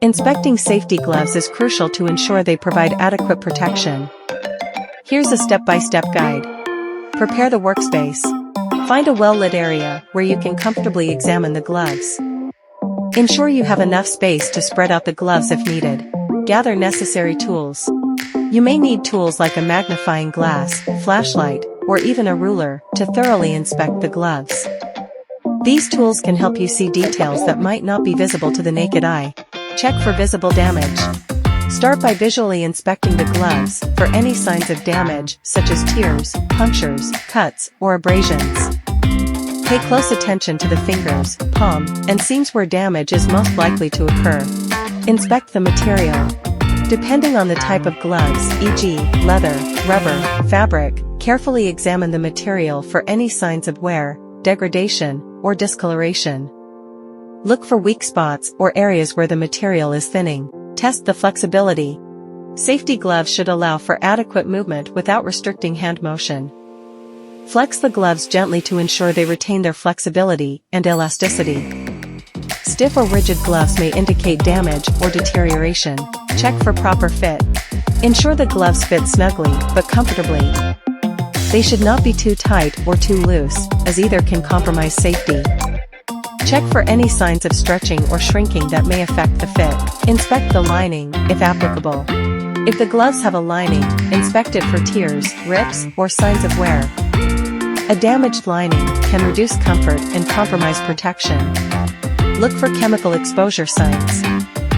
Inspecting safety gloves is crucial to ensure they provide adequate protection. Here's a step-by-step guide. Prepare the workspace. Find a well-lit area where you can comfortably examine the gloves. Ensure you have enough space to spread out the gloves if needed. Gather necessary tools. You may need tools like a magnifying glass, flashlight, or even a ruler to thoroughly inspect the gloves. These tools can help you see details that might not be visible to the naked eye. Check for visible damage. Start by visually inspecting the gloves for any signs of damage, such as tears, punctures, cuts, or abrasions. Pay close attention to the fingers, palm, and seams where damage is most likely to occur. Inspect the material. Depending on the type of gloves, e.g., leather, rubber, fabric, carefully examine the material for any signs of wear, degradation, or discoloration. Look for weak spots or areas where the material is thinning. Test the flexibility. Safety gloves should allow for adequate movement without restricting hand motion. Flex the gloves gently to ensure they retain their flexibility and elasticity. Stiff or rigid gloves may indicate damage or deterioration. Check for proper fit. Ensure the gloves fit snugly but comfortably. They should not be too tight or too loose, as either can compromise safety. Check for any signs of stretching or shrinking that may affect the fit. Inspect the lining, if applicable. If the gloves have a lining, inspect it for tears, rips, or signs of wear. A damaged lining can reduce comfort and compromise protection. Look for chemical exposure signs.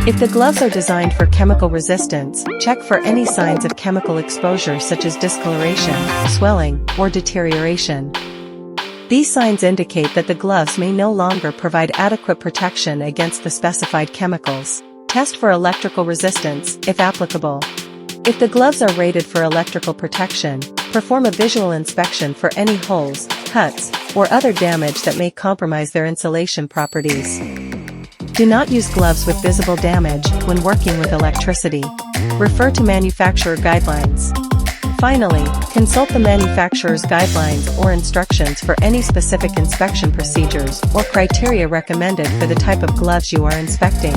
If the gloves are designed for chemical resistance, check for any signs of chemical exposure such as discoloration, swelling, or deterioration. These signs indicate that the gloves may no longer provide adequate protection against the specified chemicals. Test for electrical resistance, if applicable. If the gloves are rated for electrical protection, perform a visual inspection for any holes, cuts, or other damage that may compromise their insulation properties. Do not use gloves with visible damage when working with electricity. Refer to manufacturer guidelines. Finally, consult the manufacturer's guidelines or instructions for any specific inspection procedures or criteria recommended for the type of gloves you are inspecting.